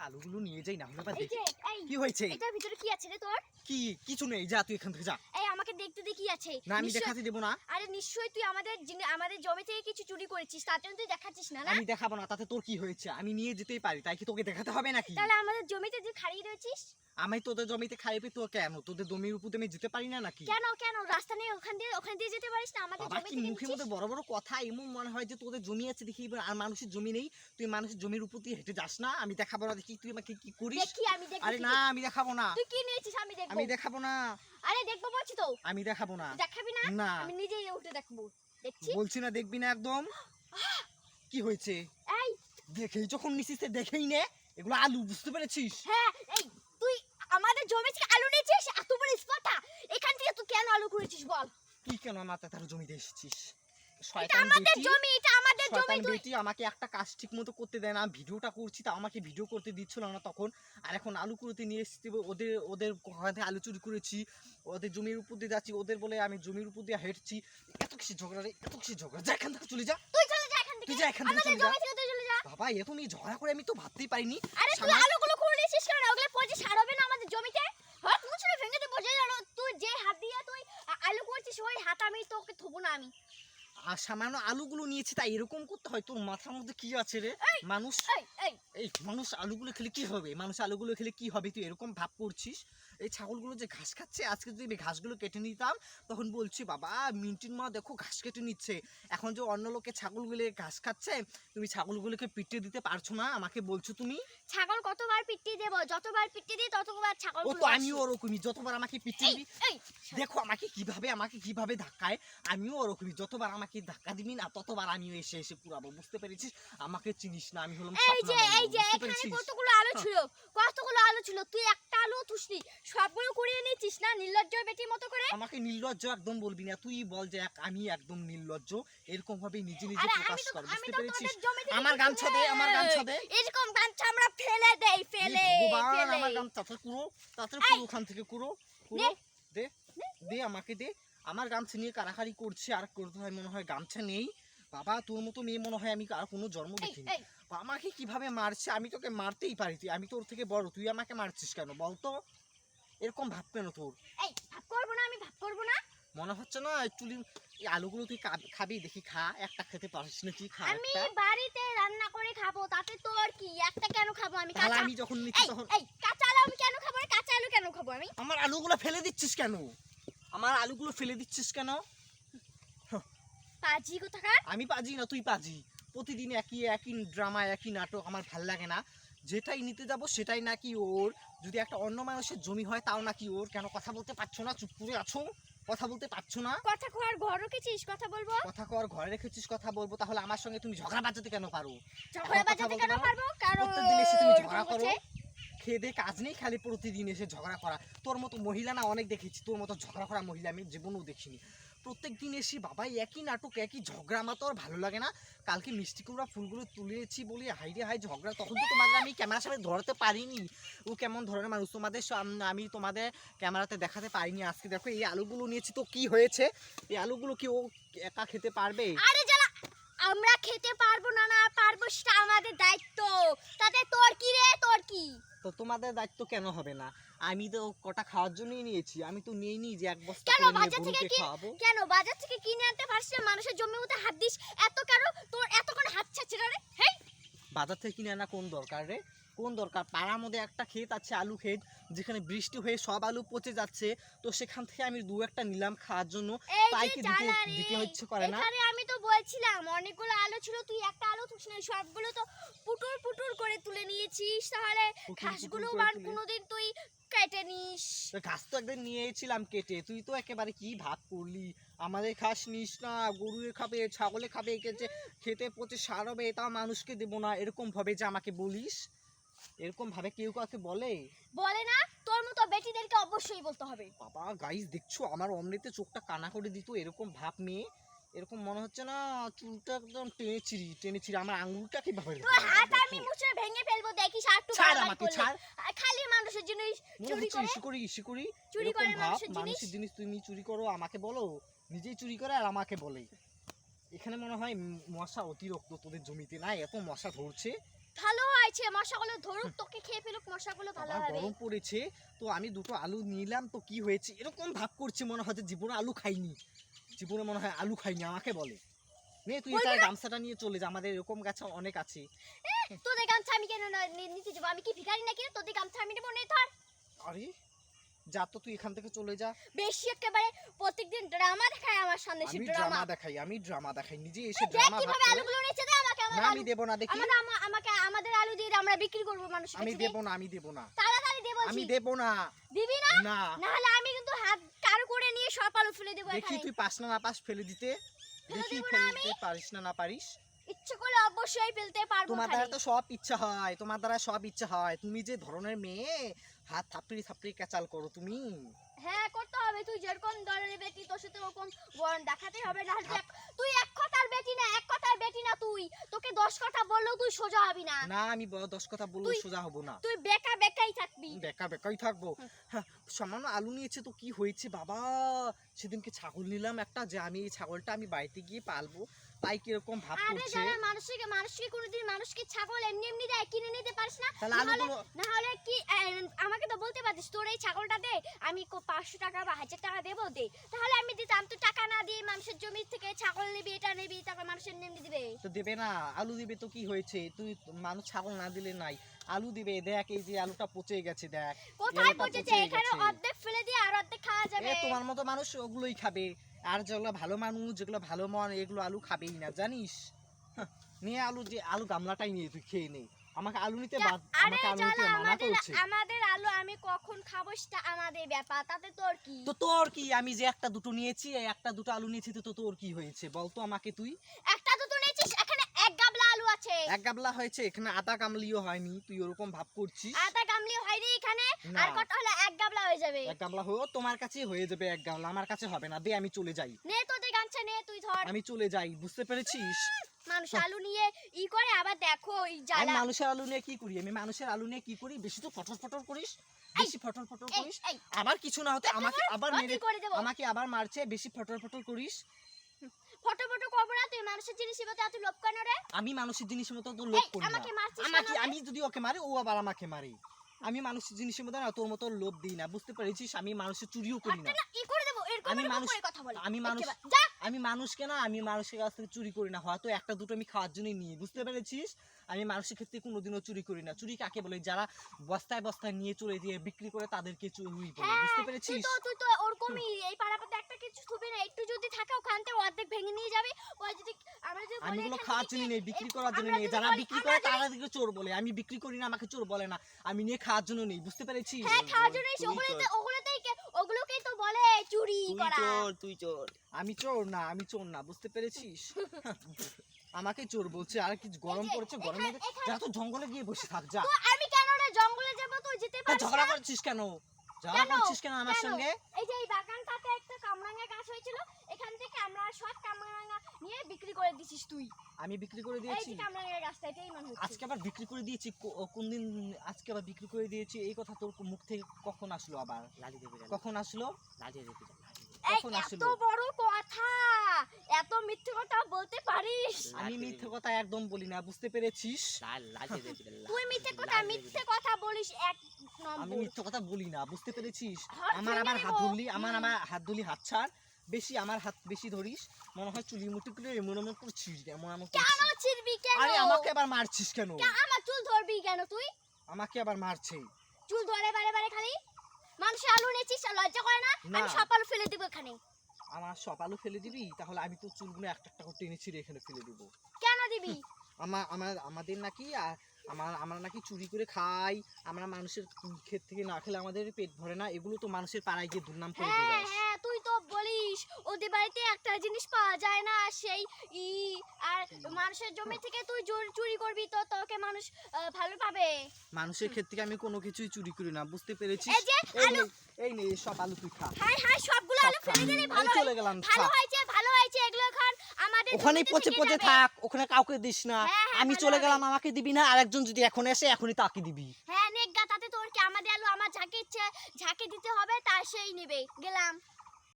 আলুগুলো নিয়ে যাই না হলে বা এই দেখি যে কি হয়েছে। এটার ভিতরে কি আছে রে তোর? কি কিছু নেই, যা তুই এখান থেকে যা। এই আমাকে দেখতে দে কি আছে। না আমি দেখাতে দেব না। আরে নিশ্চয়ই তুই আমাদের জমি থেকে কিছু চুরি করেছিস, তার জন্য তুই দেখাচ্ছিস না। আমি দেখাবো না, তাতে তোর কি হয়েছে? আমি নিয়ে যেতেই পারি, তাই কি তোকে দেখাতে হবে নাকি? তাহলে আমাদের জমিতে যে খাড়িয়ে রয়েছিস। আমি তোদের জমিতে খাইবে তো কেন? তোদের জমির উপরে আমি যেতে পারি না নাকি? কেন কেন রাস্তা নেই? ওখান দিয়ে যেতে পারিস না আমাদের বাবা জমি কি থেকে? মুখের মধ্যে বড় বড় কথা, এমন মনে হয় যে তোদের জমি আছে দেখি আর মানুষের জমি নেই। তুই মানুষের জমির উপর দিয়ে হেঁটে যাস না। আমি দেখাবো না দেখি তুই আমাকে কি করিস। দেখি আমি দেখব। আরে না আমি দেখাবো না। তুই কি নিয়েছিস আমি দেখব। আমি দেখাবো না। আরে দেখব বলছি তো। আমি দেখাবো না। দেখাবি না? না আমি নিজেই উঠে দেখব। দেখছি বলছি না দেখবি না একদম। কি হয়েছে? এই দেখেই যখন নিছিস দেখেই নে, এগুলো আলু, বুঝতে পেরেছিস? হ্যাঁ এই তুই আমাদের জমি থেকে আলু নিয়েছিস? এত বড় স্পর্ধা! এখান থেকে তুই কেন আলু করেছিস বল? তুই কেন আমার তার জমিতে এসেছিস? এটা শয়তান আমাদের বেটি, জমি, এটা আমাদের জমি। শয়তান তুই বেটি আমাকে একটা কাজ ঠিক মতো করতে দেয় না। ভিডিওটা করছি তা আমাকে ভিডিও করতে দিচ্ছিল না তখন। আর এখন আলু করতে নিয়ে এসেছি, ওদের ওদের ওখান থেকে আলু চুরি করেছি, ওদের জমির উপর দিয়ে যাচ্ছি, ওদের বলে আমি জমির উপর দিয়ে হেঁটছি। এত কিছু ঝগড়া রে, এত কিছু ঝগড়া। যা এখান থেকে চলে যা। তুই চলে যা এখান থেকে। তুই যা এখান থেকে আমাদের চলে যা। জমি থেকে তুই চলে যা। বাবা এত মেয়ে ঝগড়া করে আমি তো ভাবতেই পারিনি। আরে তুই আলুগুলো করে নিয়েছিস কেন? ওগুলো পচে সারাবে না আমাদের জমিতে? হ্যাঁ মুছলে ভেঙে দে বোঝাই জানো। তুই যে হাত দিয়ে তুই আলু করছিস ওই হাত আমি তোকে থবো না আমি। আর সামান্য আলুগুলো নিয়েছি তাই এরকম করতে হয়? তোর মাথার মধ্যে কি আছে রে? মানুষ এই মানুষ আলুগুলো খেলে কি হবে? মানুষ আলুগুলো খেলে কি হবে তুই এরকম ভাব করছিস? এই ছাগলগুলো যে ঘাস খাচ্ছে, আজকে যদি আমি ঘাসগুলো কেটে নিতাম তখন বলছি বাবা মিন্টির মা দেখো ঘাস কেটে নিচ্ছে। এখন যে অন্য লোকে ছাগলগুলো ঘাস খাচ্ছে, তুমি ছাগলগুলোকে পিটিয়ে দিতে পারছো না, আমাকে বলছো তুমি? ছাগল কতবার পিটিয়ে দেব? যতবার পিটিয়ে দিই ততবার ছাগল। ও তো আমিও ওরকমই, যতবার আমাকে পিটিয়ে দিবি। দেখো আমাকে কিভাবে ধাক্কায়। আমিও ওরকমই, যতবার আমাকে ধাক্কা দিবি না ততবার আমিও এসে এসে পুরাবো, বুঝতে পেরেছিস? আমাকে চিনিস না, আমি হলাম এই যে এখানে কতগুলো আলু ছিল, কতগুলো আলু ছিল, তুই একটা আলু তুসনি, সবগুলো কুড়িয়ে নিয়েছিস না নির্লজ্জ বেটির মতো করে। আমাকে নির্লজ্জ একদম বলবি না। তুই বল যে আমি একদম নির্লজ্জ, এরকম ভাবে নিজে নিজে প্রকাশ কর, বুঝতে পেরেছিস? আমার গামছা দে, আমার গামছা দে। এরকম গামছা আমরা ফেলে দেই, ফেলে ভগবান আমার গামছা তাড়াতাড়ি কুড়ো ওখান থেকে কুড়ো দে দে আমাকে দে। আমার গামছা নিয়ে কারাকারি করছে আর করতে হয় মনে হয় গামছা নেই। বাবা তোর মতো মেয়ে মনে হয় আমি আর কোনো জন্ম দেখিনি। আমাকে কিভাবে মারছে, আমি তোকে মারতেই পারি, আমি তোর থেকে বড়, তুই আমাকে মারছিস কেন বলতো? এরকম ভাব কেন তোর? এই ভাব করব না, আমি ভাব করব না। মনে হচ্ছে না একচুয়ালি এই আলুগুলো তুই খাবি, দেখি খা, একটা খেতে পারিস নাকি? খা আমি একটা। বাড়িতে রান্না করে খাবো, তাতে তোর কি? একটা কেন খাবো আমি? তাহলে কাঁচা আমি যখন নিচ্ছি তখন কাঁচা আলু আমি কেন খাবো? কাঁচা আলু কেন খাবো আমি? আমার আলুগুলো ফেলে দিচ্ছিস কেন? আমার আলুগুলো ফেলে দিচ্ছিস কেন? পাজি কোথাকার। আমি পাজি না, তুই পাজি। প্রতিদিন একই একই ড্রামা, একই নাটক, আমার ভাল লাগে না। যেটাই নিতে যাব সেটাই নাকি ওর। যদি একটা অন্য মানুষের জমি হয় তাও নাকি ওর। কেন কথা বলতে পারছো না? চুপ করে আছো, কথা বলতে পারছো না? কথা কর ঘর রেখেছিস, কথা বলবো। কথা কর, ঘরে রেখেছিস, কথা বলবো। তাহলে আমার সঙ্গে তুমি ঝগড়া বাজাতে কেন পারো? ঝগড়া বাজাতে কেন পারবো? কারণ প্রত্যেকদিন এসে তুমি ঝগড়া করো। খেয়ে দে কাজ নেই, খালি প্রতিদিন এসে ঝগড়া করা। তোর মতো মহিলা না অনেক দেখেছি, তোর মতো ঝগড়া করা মহিলা আমি জীবনেও দেখিনি। প্রত্যেক দিন এসে বাবা একই নাটক, একই ঝগড়া, আমার তো আর ভালো লাগে না। কালকে মিষ্টি কুমড়া ফুলগুলো তুলেছি বলি হাই রে হাই ঝগড়া, তখন তো তোমাদের আমি ক্যামেরার সামনে ধরতে পারিনি। ও কেমন ধরনের মানুষ, তোমাদের আমি তোমাদের ক্যামেরাতে দেখাতে পারিনি। আজকে দেখো এই আলুগুলো নিয়েছি তো কি হয়েছে? এই আলুগুলো কি ও একা খেতে পারবে? আরে জ্বালা, আমরা খেতে পারবো না, না পারবো সেটা আমাদের দায়িত্ব। তাতে তোর কি রে? তোর কি? তো তোমাদের দায়িত্ব কেন হবে না? আমি তো কটা খাওয়ার জন্যই নিয়েছি, আমি তো নেইনি যে এক বস্তা কেন করে নিয়ে বাজার থেকে গরুকে খাওয়াবো। কেন বাজার থেকে কিনে আনতে পারছিস না? মানুষের জমির মধ্যে হাত দিস এত কেন? তোর এত কোন হাত ছাড়ছে রে? হেই বাজার থেকে কিনে আনা কোন দরকার রে? কোন দরকার? পাড়ার মধ্যে একটা ক্ষেত আছে আলু ক্ষেত, যেখানে বৃষ্টি হয়ে সব আলু পচে যাচ্ছে, তো সেখান থেকে আমি দু একটা নিলাম খাওয়ার জন্য, তাই কি দিতে হচ্ছে করে না? এখানে আমি তো বলছিলাম অনেকগুলো আলু ছিল, তুই একটা আলু তুলছিস না, সবগুলো তো পুটুর পুটুর করে তুলে নিয়েছিস। তাহলে ঘাসগুলো কোনোদিন তুই কেটে নিস? ঘাস তো একদিন নিয়েছিলাম কেটে, তুই তো একেবারে কি ভাব করলি। আমাদের ঘাস নিস না, গরুয়ে খাবে, ছাগলে খাবে, খেতে পচে সার হবে, তা মানুষকে দেবো না, এরকম ভাবে যে আমাকে বলিস? এরকম ভাবে কেউ কাউকে বলে? বলে না, তোর মতো বেটিদেরকে অবশ্যই বলতে হবে। বাবা গাইস দেখছো আমার অমৃতে চোখটা কানা করে দিত, এরকম ভাব মেয়ে। এরকম মনে হচ্ছে না চুলটা একদম টেনেছিড়ি আমার আঙ্গুলটা কি ভাবে। তোর হাত আমি মুছে ভেঙে ফেলবো, দেখিস আর একটু ছাড় আমাকে, ছাড়। খালি মানুষের জিনিস চুরি করে। চুরি করে মানুষের জিনিস তুমি চুরি করো, আমাকে বলো? নিজেই চুরি করে আর আমাকে বলে। এখানে মনে হয় মশা অতিরিক্ত তোদের জমিতে, না এত মশা ধরছে। ভালো হয়েছে, মশাগুলো ধরুক, তোকে খেয়ে ফেলুক, মশাগুলো ভালো বাবা, হবে। গরম পড়েছে তো আমি দুটো আলু নিলাম তো কি হয়েছে, এরকম ভাব করছে মনে হয় যে জীবনে আলু খাইনি, জীবনে মনে হয় আলু খাইনি, আমাকে বলে। নে তুই এটা গামছাটা নিয়ে চলে যা, আমাদের এরকম গাছ অনেক আছে। তোদের গামছা আমি কেন নিতে যাবো? আমি কি ভিখারি নাকি? তোদের গামছা আমি নেবো, নে ধর। আরে যা তো, তুই এখান থেকে চলে যা। বেশি একেবারে প্রত্যেকদিন ড্রামা দেখায় আমার সামনে, সে আমি ড্রামা। আমি ড্রামা দেখাই, নিজে এসে দেখ ড্রামা ভাব কিভাবে করে। আলুগুলো নিচে দে আমাকে, না আমি দেব না, দেখি আমাকে আমাদের আলু দিয়ে দে, আমরা বিক্রি করবো মানুষের আমি কাছে। দেব না, আমি দেব না, তাড়াতাড়ি দে বলছি। আমি দেব না। দিবি না? না না হলে আমি কিন্তু হাত কারো করে নিয়ে সব আলু ফেলে দেবো দেখি এখানে। তুই পাস না না পাস ফেলে দিতে, দেখি দেব না ফেলে আমি। দিতে পারিস না না পারিস। ইচ্ছে করলে অবশ্যই ফেলতে পারবো তোমার খালি। দ্বারা তো সব ইচ্ছা হয়, তোমার দ্বারা সব ইচ্ছা হয়, তুমি যে ধরনের মেয়ে, হাত থাপড়ি থাপড়ি ক্যাচাল করো তুমি। হ্যাঁ করতে হবে, তুই যেরকম ধরনের বেটি তোর সাথে ওরকম বরণ দেখাতেই হবে, না হলে তুই এক কথার বেটি না, এক কথার বেটি না তুই, তোকে 10 কথা বললেও তুই সোজা হবি না। না আমি 10 কথা বলবো সোজা হব না, তুই বেকা বেকাই থাকবি। বেকা বেকাই থাকবো। হ্যাঁ, সামান্য আলু নিয়েছে তো কি হয়েছে বাবা, সেদিনকে ছাগল নিলাম একটা, যে আমি এই ছাগলটা আমি বাড়িতে গিয়ে পালবো, তাই কিরকম ভাব আরে করছে। যারা মানুষকে কোনোদিন মানুষকে ছাগল এমনি এমনি দেয়, কিনে নিতে পারিস না? তাহলে আলুগুলো না হলে কি আমাকে তো বলতে পারিস তোর এই ছাগলটা দে, আমি 500 টাকা বা 1000 টাকা দেবো, দে, তাহলে আমি দিতাম। তুই টাকা না দিয়ে মানুষের জমি থেকে ছাগল নিবি, এটা নিবি, তারপর মানুষের এমনি দিবে। তো দেবে না, আলু দিবে তো কি হয়েছে, তুই মানুষ ছাগল না দিলে নাই, আলু দিবে। দেখ এই যে আলুটা পচে গেছে, দেখ কোথায় এলাটা পচেছে? পচে এখানে গেছে। অর্ধেক ফেলে দিয়ে আর অর্ধেক খাওয়া যাবে। তোমার মতো মানুষ ওগুলোই খাবে, আর যেগুলো ভালো মানুষ, যেগুলো ভালো মন, এগুলো আলু খাবেই না জানিস। হাহ, নিয়ে আলু, যে আলু গামলাটাই নিয়ে তুই খেয়ে নে, আমাকে আলু নিতে আরে আমাকে আলু নিতে জ্বালা, মানা করছে। আমাদের আলু আমি কখন খাবো সেটা আমাদের ব্যাপার, তাতে তোর কি? তো তোর কি, আমি যে একটা দুটো নিয়েছি, এই একটা দুটো আলু নিয়েছি, তো তোর কি হয়েছে বলতো আমাকে তুই। একটা দুটো নিয়েছিস, এখানে এক গাবলা আলু আছে। এক গাবলা হয়েছে, এখানে আধা গামলিও হয়নি, তুই ওরকম ভাব করছিস। আটা গামলি হয়নি এখানে, না। আর কত হলে এক গাবলা হয়ে যাবে। এক গামলা হয়েও তোমার কাছে হয়ে যাবে, এক গামলা আমার কাছে হবে না, দে আমি চলে যাই, নে তোদের গামছা নে, তুই ধর। আমি চলে যাই, বুঝতে পেরেছিস। মানুষ আলু নিয়ে করে, আবার দেখো এই আমি জ্বালা। মানুষের আলু নিয়ে কি করি, আমি মানুষের আলু নিয়ে কি করি, বেশি তো ফটর ফটর করিস, বেশি ফটর ফটর এই, করিস, এই, আবার কিছু না হতে আমাকে আবার ক্ষতি মেরে, করে দেবো। আমাকে আবার মারছে, বেশি ফটর ফটর করিস। ফটো ফটো করবো না, তুই মানুষের জিনিসের মতো এত লোভ কেন রে? আমি মানুষের জিনিসের মতো তো লোভ এই, করি না, আমাকে মারছিস আমাকে, কেন রে? আমি যদি ওকে মারি ও আবার আমাকে মারে, আমি মানুষের জিনিসের মতো না তোর মতো লোভ দিই না, বুঝতে পেরেছিস, আমি মানুষের চুরিও করি না, একটা না ই করে দেবো, এরকম আমি এরকম মানুষ, করে কথা বলে। আমি মানুষ, একেবারে, যা। আমি মানুষকে না, আমি মানুষের কাছ থেকে চুরি করি না, হয়তো একটা দুটো আমি খাওয়ার জন্যই নিই, বুঝতে পেরেছিস। আমি মানুষের ক্ষেত্রে কোনোদিনও চুরি করি না, চুরি কাকে বলে, যারা বস্তায় বস্তায় নিয়ে চলে দিয়ে বিক্রি করে তাদেরকে চুরি বলে, হ্যাঁ, বুঝতে তুই পেরেছিস। তো ওরকমই, এই পাড়াপাতে একটা কিছু থুবি না, একটু যদি থাকে ওখান থেকে অর্ধেক ভেঙে নিয়ে যাবি। ওই যদি আমরা যদি আমি বলি গুলো এখান খাওয়ার থেকে জন্য নেই, বিক্রি এই, করার জন্য আমরা নেই, যদি যারা বলি- বিক্রি আমরা করে যদি- তারা দিকে চোর বলে, আমি বিক্রি করি না, আমাকে চোর বলে না, আমি নিয়ে খাওয়ার জন্য নেই, বুঝতে পেরেছিস। হ্যাঁ খাওয়ার জন্য তুই ওগুলোকেই তো বলে চুরি করা। তুই চোর। আমি চোর না, আমি চোর না, বুঝতে পেরেছিস। আমাকে চোর বলছে, আর কি গরম এই যে, পড়েছে, গরমের মধ্যে যা তো জঙ্গলে গিয়ে বসে থাক, যা। তো আমি কেন রে জঙ্গলে যাব? তুই যেতে তা পারিস ঝগড়া না? করছিস কেন, ঝগড়া করছিস কেন আমার কেন? সঙ্গে। এই যে এই বাগানটাতে একটা কামরাঙা গাছ হয়েছিল, এখান থেকে আমরা সব কামরাঙা নিয়ে বিক্রি করে দিছিস তুই। আমি বিক্রি করে এই দিয়েছি, যে কামরাঙা গাছটা, এটাই মনে হচ্ছে। আজকে আবার বিক্রি করে দিয়েছি, কোন দিন আজকে আবার বিক্রি করে দিয়েছি, এই কথা তোর মুখ থেকে কখন আসলো আবার, লালি দেবি কখন আসলো, লালি দেবি লালি এই কখন এত আসলো। বড় কথা, এত মিথ্যে কথা বলতে পারিস? আমি মিথ্যে কথা একদম বলি না, বুঝতে পেরেছিস। লালি দেবি তুই মিথ্যে কথা বলিস এক আমি নম্বর। মিথ্যে কথা বলি না, বুঝতে পেরেছিস। হাত আমার ভেঙে আবার হাত নেবো। ধরলি, আমার হাত ধরলি, হাত ছাড়, বেশি আমার হাত বেশি ধরিস, মনে হয় চুলি মুটি করে এমন এমন করছিস, এমন এমন কেন করছিস। ছিড়বি কেন? আরে আমাকে আবার মারছিস কেন, আমার চুল ধরবি কেন তুই? আমাকে আবার মারছে। চুল ধরে বারে বারে খালি মানুষের আলু নেছিস, লজ্জা করে না? না। আমি সব আলু ফেলে দিব এখানে। আমার সব আলু ফেলে দিবি, তাহলে আমি তো চুলগুলো একটা একটা করে টেনে ছিঁড়ে এখানে ফেলে দেবো। কেন দিবি? আমাদের নাকি আমরা নাকি চুরি করে খাই, আমরা মানুষের ক্ষেত থেকে না খেলে আমাদের পেট ভরে না, এগুলো তো মানুষের পাড়ায় গিয়ে দুর্নাম করে হ্যাঁ দেবাস। হ্যাঁ, তুই তো বলিস ওদের বাড়িতে একটা জিনিস পাওয়া যায় না, সেই ই, আর মানুষের জমি থেকে তুই চুরি করবি তো তোকে মানুষ ভালো পাবে। মানুষের ক্ষেত থেকে আমি কোনো কিছুই চুরি করি না, বুঝতে পেরেছিস। এই যে এই নে সব আলু তুই খা। হাই হাই, সবগুলো আলু ফেলে দিলি, আমি ভালো চলে গেলাম, ভালো খা। হয়েছে এগুলো খান আমাদের ওখানে জমিতে পচে থেকে পচে যাবে। থাক, ওখানে কাউকে দিস না। হ্যাঁ, হ্যাঁ, আমি ভালো চলে হবে। গেলাম, আমাকে দিবি না, আরেকজন যদি এখন এসে এখনই তাকে দিবি। হ্যাঁ নেক গা, তাতে তোর কি? আমাদের আলু আমার ঝাঁকে দিতে হবে, তার সেই নেবে। গেলাম।